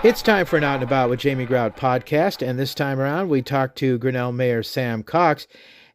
It's time for an Out and About with Jamie Grout podcast, and this time around we talk to Grinnell Mayor Sam Cox,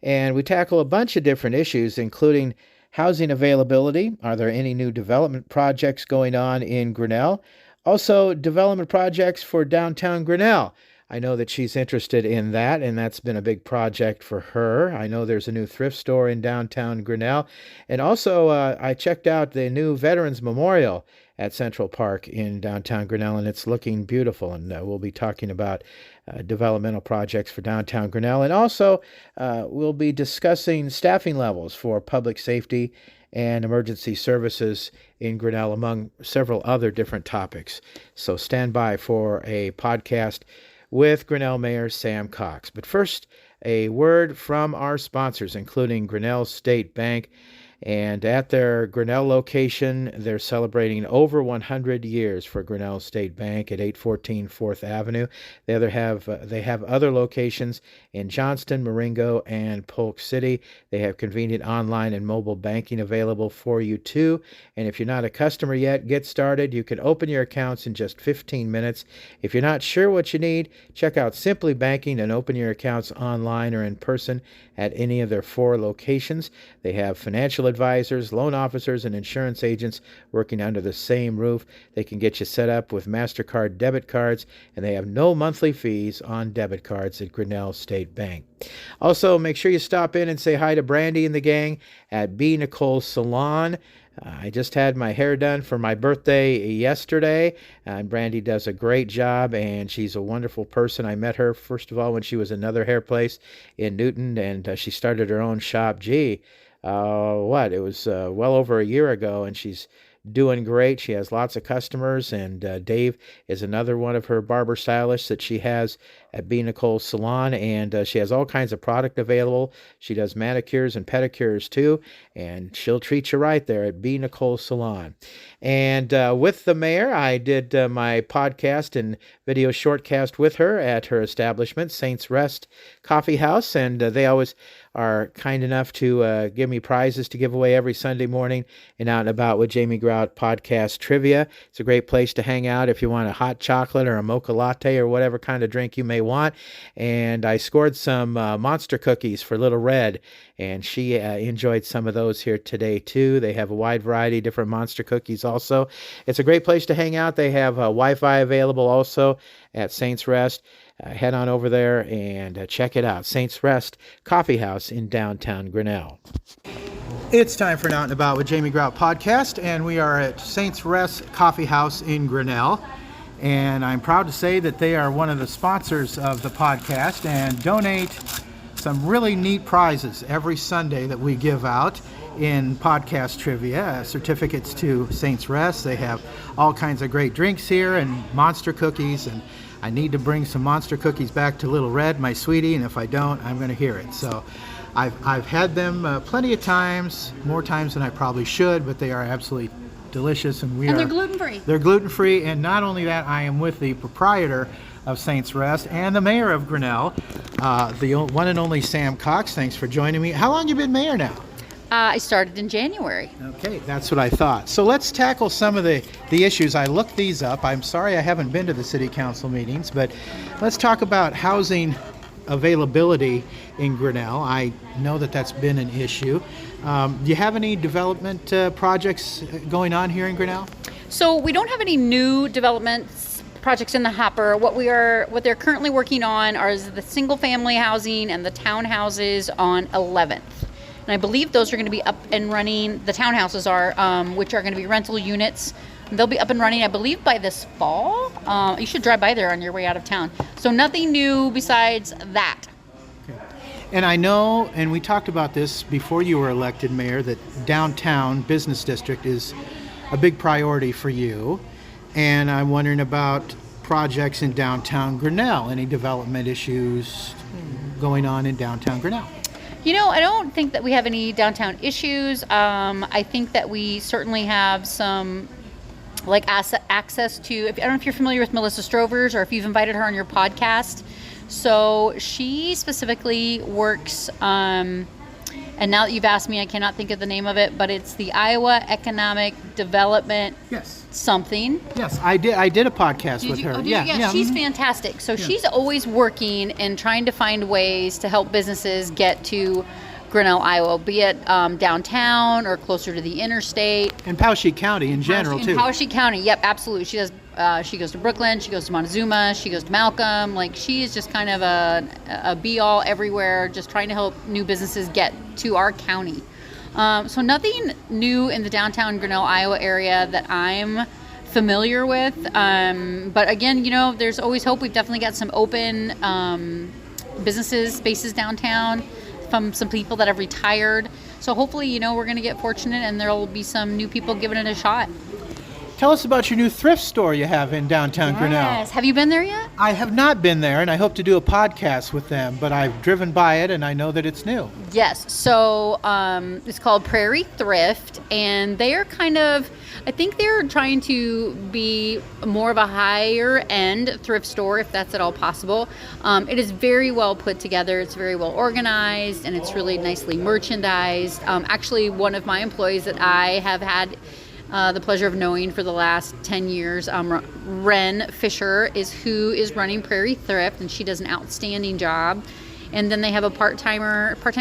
and we tackle a bunch of different issues, including housing availability. Are there any new development projects going on in Grinnell? Also, development projects for downtown Grinnell. I know that she's interested in that, and that's been a big project for her. I know there's a new thrift store in downtown Grinnell. And also, I checked out the new Veterans Memorial at Central Park in downtown Grinnell, and it's looking beautiful. And we'll be talking about developmental projects for downtown Grinnell. And also, we'll be discussing staffing levels for public safety and emergency services in Grinnell, among several other different topics. So stand by for a podcast with Grinnell Mayor Sam Cox. But first, a word from our sponsors, including Grinnell State Bank. And at their Grinnell location, they're celebrating over 100 years for Grinnell State Bank at 814 4th Avenue. They have other locations in Johnston, Marengo, and Polk City. They have convenient online and mobile banking available for you too. And if you're not a customer yet, get started. You can open your accounts in just 15 minutes. If you're not sure what you need, check out Simply Banking and open your accounts online or in person at any of their 4 locations. They have financial advisors, loan officers, and insurance agents working under the same roof. They can get you set up with MasterCard debit cards, and they have no monthly fees on debit cards at Grinnell State Bank. Also, make sure you stop in and say hi to Brandy and the gang at B. Nicole Salon. I just had my hair done for my birthday yesterday, and Brandy does a great job, and she's a wonderful person. I met her, first of all, when she was another hair place in Newton, and she started her own shop. It was well over a year ago, and she's doing great. She has lots of customers, and Dave is another one of her barber stylists that she has at B. Nicole Salon, and she has all kinds of product available. She does manicures and pedicures too, and she'll treat you right there at B. Nicole Salon. And with the mayor, I did my podcast and video shortcast with her at her establishment, Saints Rest Coffee House, and they always are kind enough to give me prizes to give away every Sunday morning in Out and About with Jamie Grout podcast trivia. It's a great place to hang out if you want a hot chocolate or a mocha latte or whatever kind of drink you may want. And I scored some monster cookies for Little Red, and she enjoyed some of those here today too. They have a wide variety of different monster cookies also. It's a great place to hang out. They have Wi-Fi available also at Saints Rest. Head on over there and check it out. Saints Rest Coffee House in downtown Grinnell. It's time for an Out and About with Jamie Grout podcast, and we are at Saints Rest Coffee House in Grinnell. And I'm proud to say that they are one of the sponsors of the podcast and donate some really neat prizes every Sunday that we give out in podcast trivia, certificates to Saints Rest. They have all kinds of great drinks here and monster cookies, and I need to bring some monster cookies back to Little Red, my sweetie, and if I don't, I'm going to hear it. So I've had them plenty of times, more times than I probably should, but they are absolutely delicious. And they're gluten-free. They're gluten-free, and not only that, I am with the proprietor of Saints Rest and the mayor of Grinnell, the one and only Sam Cox. Thanks for joining me. How long have you been mayor now? I started in January. Okay, that's what I thought. So let's tackle some of the issues. I looked these up. I'm sorry I haven't been to the city council meetings, but let's talk about housing availability in Grinnell. I know that that's been an issue. Do you have any development projects going on here in Grinnell? So we don't have any new developments projects in the hopper. What they're currently working on are the single family housing and the townhouses on 11th. And I believe those are going to be up and running. The townhouses are, which are going to be rental units. They'll be up and running, I believe, by this fall. You should drive by there on your way out of town. So nothing new besides that. Okay. And I know, and we talked about this before you were elected mayor, that downtown business district is a big priority for you. And I'm wondering about projects in downtown Grinnell. Any development issues going on in downtown Grinnell? You know, I don't think that we have any downtown issues. I think that we certainly have some access to, I don't know if you're familiar with Melissa Strovers or if you've invited her on your podcast. So she specifically works And now that you've asked me, I cannot think of the name of it, but it's the Iowa Economic Development something. Yes, I did a podcast with her. Oh, yeah. She's fantastic. So she's always working and trying to find ways to help businesses get to Grinnell, Iowa, be it downtown or closer to the interstate. And Poweshiek County in general, too. Poweshiek County, yep, absolutely. She does. She goes to Brooklyn, she goes to Montezuma, she goes to Malcolm. Like, she is just kind of a be-all everywhere, just trying to help new businesses get to our county. So nothing new in the downtown Grinnell, Iowa area that I'm familiar with. But again, there's always hope. We've definitely got some open businesses, spaces downtown from some people that have retired. So hopefully, we're going to get fortunate and there will be some new people giving it a shot. Tell us about your new thrift store you have in downtown Grinnell. Yes. Have you been there yet? I have not been there, and I hope to do a podcast with them, but I've driven by it, and I know that it's new. Yes. So it's called Prairie Thrift, and they are I think they're trying to be more of a higher-end thrift store, if that's at all possible. It is very well put together. It's very well organized, and it's really nicely merchandised. Actually, one of my employees that I have had the pleasure of knowing for the last 10 years. Wren Fisher is who is running Prairie Thrift, and she does an outstanding job. And then they have a part-time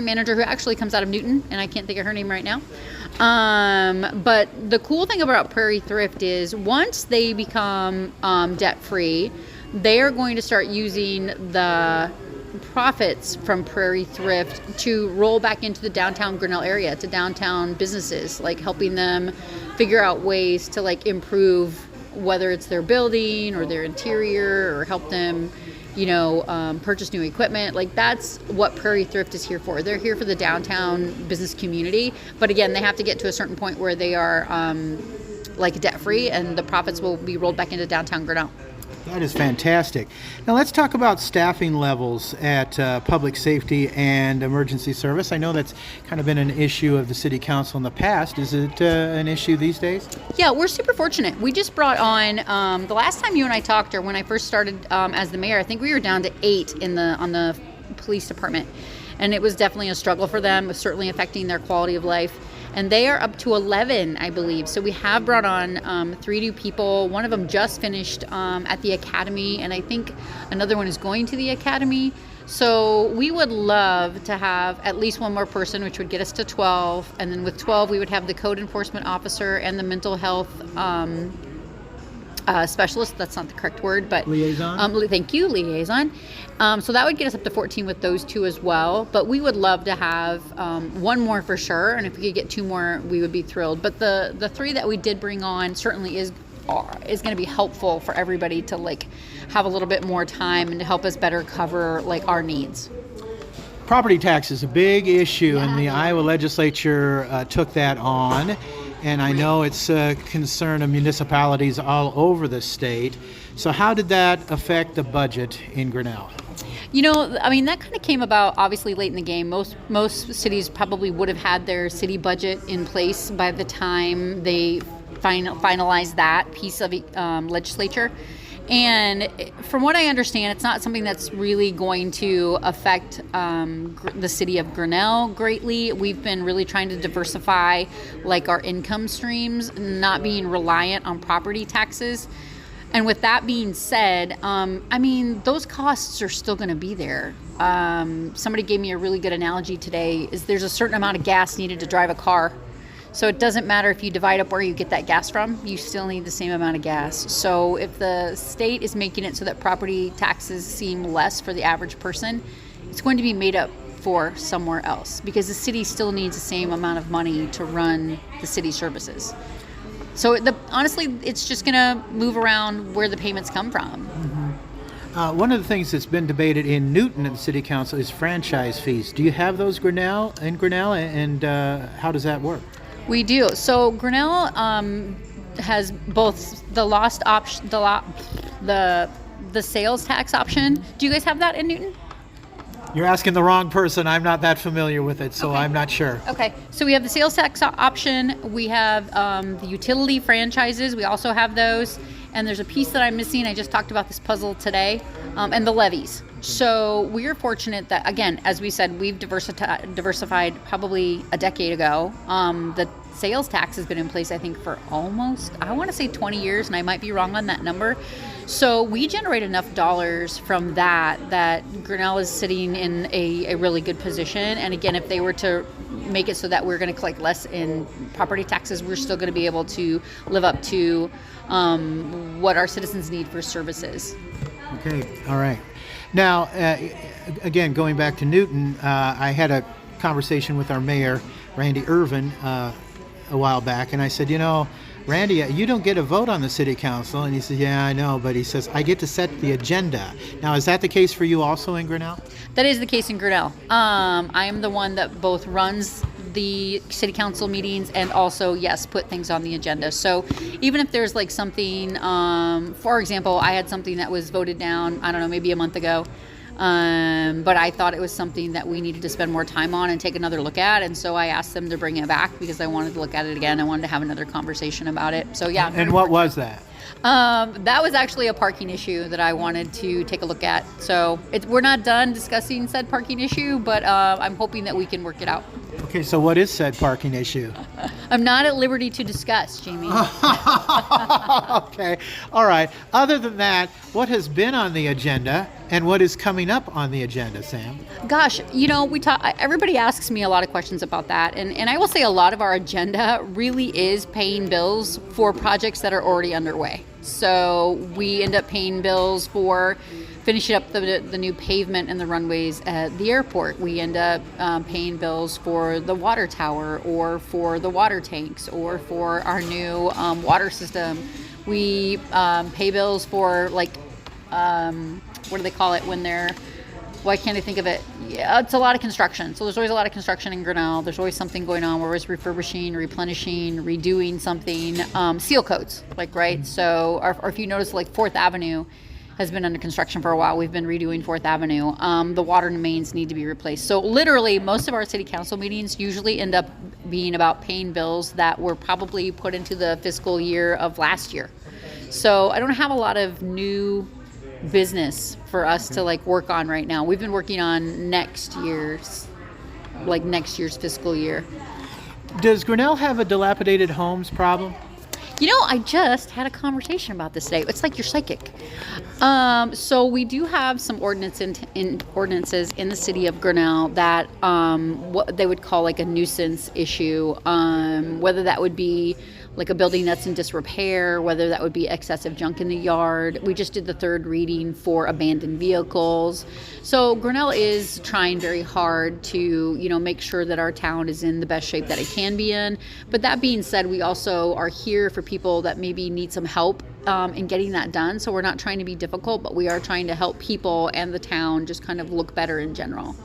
manager who actually comes out of Newton, and I can't think of her name right now. But the cool thing about Prairie Thrift is once they become debt-free, they are going to start using the profits from Prairie Thrift to roll back into the downtown Grinnell area, to downtown businesses, like helping them figure out ways to improve, whether it's their building or their interior, or help them, purchase new equipment. That's what Prairie Thrift is here for. They're here for the downtown business community. But again, they have to get to a certain point where they are debt-free, and the profits will be rolled back into downtown Grinnell. That is fantastic. Now let's talk about staffing levels at public safety and emergency service. I know that's kind of been an issue of the city council in the past. Is it an issue these days? Yeah, we're super fortunate. We just brought on, the last time you and I talked, or when I first started as the mayor, I think we were down to 8 on the police department. And it was definitely a struggle for them. It was certainly affecting their quality of life. And they are up to 11, I believe. So we have brought on 3 new people. One of them just finished at the academy, and I think another one is going to the academy. So we would love to have at least one more person, which would get us to 12. And then with 12, we would have the code enforcement officer and the mental health specialist. That's not the correct word, but liaison. Thank you, liaison. So that would get us up to 14 with those 2 as well. But we would love to have 1 more for sure, and if we could get 2 more, we would be thrilled. But the 3 that we did bring on certainly is going to be helpful for everybody to have a little bit more time and to help us better cover our needs. Property tax is a big issue, and the Iowa legislature took that on. And I know it's a concern of municipalities all over the state. So how did that affect the budget in Grinnell? That kind of came about obviously late in the game. Most cities probably would have had their city budget in place by the time they finalized that piece of legislature. And from what I understand, it's not something that's really going to affect the city of Grinnell greatly. We've been really trying to diversify our income streams, not being reliant on property taxes. And with that being said, those costs are still going to be there. Somebody gave me a really good analogy today, is there's a certain amount of gas needed to drive a car. So it doesn't matter if you divide up where you get that gas from, you still need the same amount of gas. So if the state is making it so that property taxes seem less for the average person, it's going to be made up for somewhere else, because the city still needs the same amount of money to run the city services. So honestly, it's just going to move around where the payments come from. Mm-hmm. One of the things that's been debated in Newton at the city council is franchise fees. Do you have those in Grinnell, and how does that work? We do. So Grinnell has both the lost option, the sales tax option. Do you guys have that in Newton? You're asking the wrong person. I'm not that familiar with it, so okay. I'm not sure. Okay. So we have the sales tax option. We have the utility franchises. We also have those. And there's a piece that I'm missing. I just talked about this puzzle today. And the levies. So we are fortunate that, again, as we said, we've diversified probably a decade ago. The sales tax has been in place, I think, for almost, I want to say 20 years, and I might be wrong on that number. So we generate enough dollars from that Grinnell is sitting in a really good position. And again, if they were to make it so that we're going to collect less in property taxes, we're still going to be able to live up to what our citizens need for services. Okay, all right. Now, again, going back to Newton, I had a conversation with our mayor, Randy Irvin, a while back, and I said, Randy, you don't get a vote on the city council. And he said, yeah, I know, but he says, I get to set the agenda. Now, is that the case for you also in Grinnell? That is the case in Grinnell. I am the one that both runs the city council meetings and also, yes, put things on the agenda. So even if there's like something, for example, I had something that was voted down, I don't know, maybe a month ago, but I thought it was something that we needed to spend more time on and take another look at. And so I asked them to bring it back because I wanted to look at it again. I wanted to have another conversation about it. So yeah. And what was that? That was actually a parking issue that I wanted to take a look at. So we're not done discussing said parking issue, but I'm hoping that we can work it out. Okay, so what is said parking issue? I'm not at liberty to discuss, Jamie. Okay, all right. Other than that, what has been on the agenda and what is coming up on the agenda, Sam? Gosh, everybody asks me a lot of questions about that. And I will say a lot of our agenda really is paying bills for projects that are already underway. So we end up paying bills for finishing up the new pavement and the runways at the airport. We end up paying bills for the water tower or for the water tanks or for our new water system. We pay bills for what do they call it when they're, why can't I think of it? Yeah, it's a lot of construction. So there's always a lot of construction in Grinnell. There's always something going on. We're always refurbishing, replenishing, redoing something. Seal coats, right? So, or if you notice, 4th Avenue has been under construction for a while. We've been redoing 4th Avenue. The water mains need to be replaced. So literally, most of our city council meetings usually end up being about paying bills that were probably put into the fiscal year of last year. So I don't have a lot of new business for us to work on right now. We've been working on next year's fiscal year. Does Grinnell have a dilapidated homes problem? I just had a conversation about this today. It's like you're psychic. So we do have some ordinances in the city of Grinnell that what they would call a nuisance issue, whether that would be a building that's in disrepair, whether that would be excessive junk in the yard. We just did the 3rd reading for abandoned vehicles. So Grinnell is trying very hard to, make sure that our town is in the best shape that it can be in. But that being said, we also are here for people that maybe need some help in getting that done. So we're not trying to be difficult, but we are trying to help people and the town just kind of look better in general.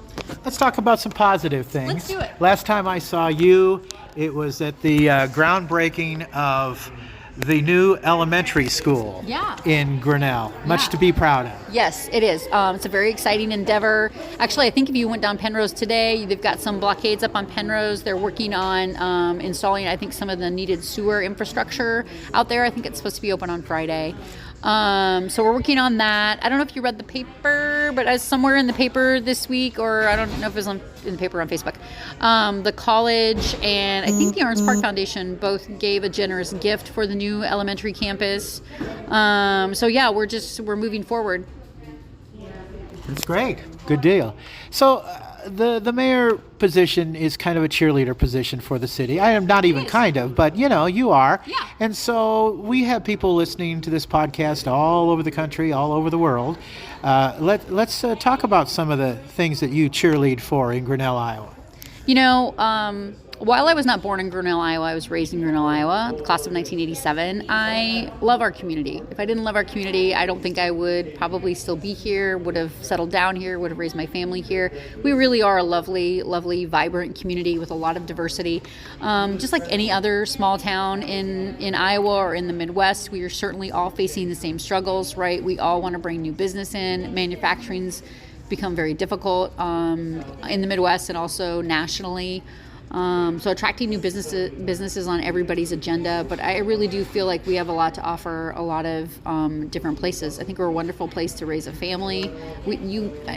Let's talk about some positive things. Let's do it. Last time I saw you, it was at the groundbreaking of the new elementary school in Grinnell. Much to be proud of. Yes, it is. It's a very exciting endeavor. Actually, I think if you went down Penrose today, they've got some blockades up on Penrose. They're working on installing, I think, some of the needed sewer infrastructure out there. I think it's supposed to be open on Friday. So we're working on that. I don't know if you read the paper, but as somewhere in the paper this week, or I don't know if it was in the paper on Facebook, the college and I think the Orange Park Foundation both gave a generous gift for the new elementary campus. So yeah, we're moving forward. That's great. Good deal. So the mayor position is kind of a cheerleader position for the city. I am not even kind of, but you are. Yeah. And so we have people listening to this podcast all over the country, all over the world. Let's talk about some of the things that you cheerlead for in Grinnell, Iowa. While I was not born in Grinnell, Iowa, I was raised in Grinnell, Iowa, class of 1987. I love our community. If I didn't love our community, I don't think I would probably still be here, would have settled down here, would have raised my family here. We really are a lovely, lovely, vibrant community with a lot of diversity. Just like any other small town in Iowa or in the Midwest, we are certainly all facing the same struggles, right? We all want to bring new business in. Manufacturing's become very difficult in the Midwest and also nationally. So attracting new businesses on everybody's agenda, but I really do feel like we have a lot to offer a lot of different places. I think we're a wonderful place to raise a family.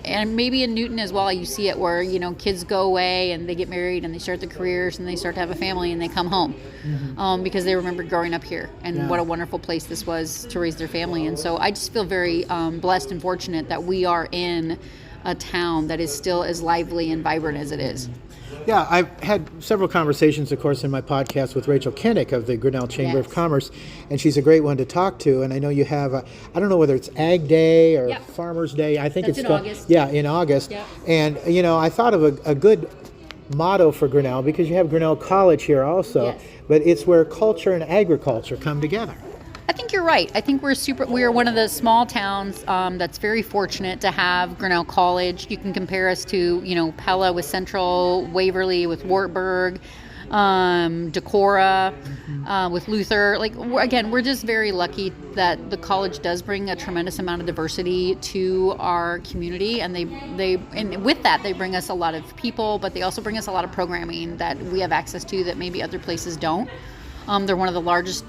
And maybe in Newton as well, you see it where, kids go away and they get married and they start their careers and they start to have a family and they come home because they remember growing up here and what a wonderful place this was to raise their family. And so I just feel very blessed and fortunate that we are in a town that is still as lively and vibrant as it is. Yeah, I've had several conversations, of course, in my podcast with Rachel Kinnick of the Grinnell Chamber of Commerce, and she's a great one to talk to. And I know you have, I don't know whether it's Ag Day or Farmers Day. I think That's it's in August. Yeah, in August. Yep. And, I thought of a good motto for Grinnell, because you have Grinnell College here also, but it's where culture and agriculture come together. I think you're right. I think we are one of the small towns that's very fortunate to have Grinnell College. You can compare us to, Pella with Central, Waverly with Wartburg, Decorah with Luther. We're just very lucky that the college does bring a tremendous amount of diversity to our community, and and with that they bring us a lot of people, but they also bring us a lot of programming that we have access to that maybe other places don't. They're one of the largest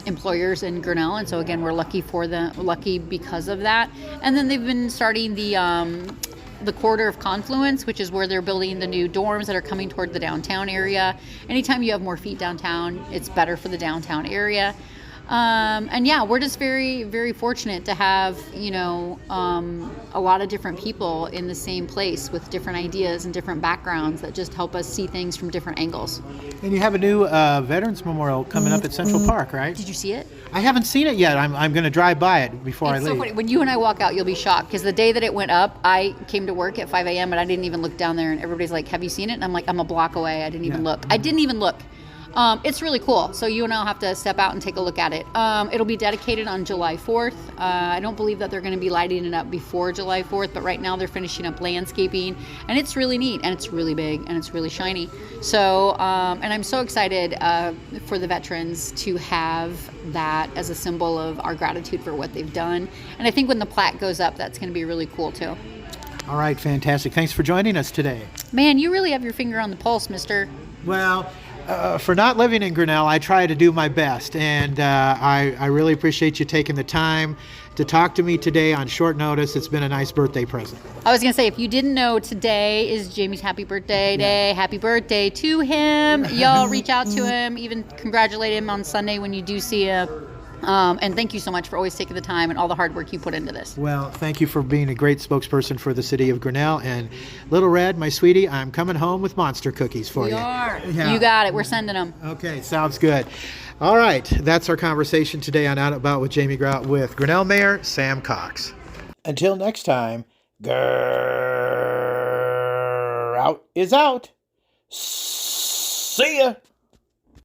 employers in Grinnell, and so again, we're lucky because of that. And then they've been starting the corridor of confluence, which is where they're building the new dorms that are coming toward the downtown area. Anytime you have more feet downtown, it's better for the downtown area. We're just very, very fortunate to have, a lot of different people in the same place with different ideas and different backgrounds that just help us see things from different angles. And you have a new Veterans Memorial coming up at Central Park, right? Did you see it? I haven't seen it yet. I'm going to drive by it before I leave. It's so funny. When you and I walk out, you'll be shocked, because the day that it went up, I came to work at 5 a.m. and I didn't even look down there, and everybody's like, have you seen it? And I'm like, I'm a block away. I didn't even look. I didn't even look. It's really cool. So you and I'll have to step out and take a look at it. It'll be dedicated on July 4th. I don't believe that they're going to be lighting it up before July 4th, but right now they're finishing up landscaping, and it's really neat, and it's really big, and it's really shiny. So, and I'm so excited for the veterans to have that as a symbol of our gratitude for what they've done. And I think when the plaque goes up, that's going to be really cool too. All right, fantastic. Thanks for joining us today. Man, you really have your finger on the pulse, mister. Well, for not living in Grinnell, I try to do my best, and I really appreciate you taking the time to talk to me today on short notice. It's been a nice birthday present. I was going to say, if you didn't know, today is Jamie's happy birthday day. Happy birthday to him. Y'all reach out to him, even congratulate him on Sunday when you do see him. And thank you so much for always taking the time and all the hard work you put into this. Well, thank you for being a great spokesperson for the city of Grinnell. And Little Red, my sweetie, I'm coming home with monster cookies for you. We are. Yeah. You got it. We're sending them. Okay, sounds good. All right, that's our conversation today on Out About with Jamie Grout with Grinnell Mayor Sam Cox. Until next time, Grout is out. See ya.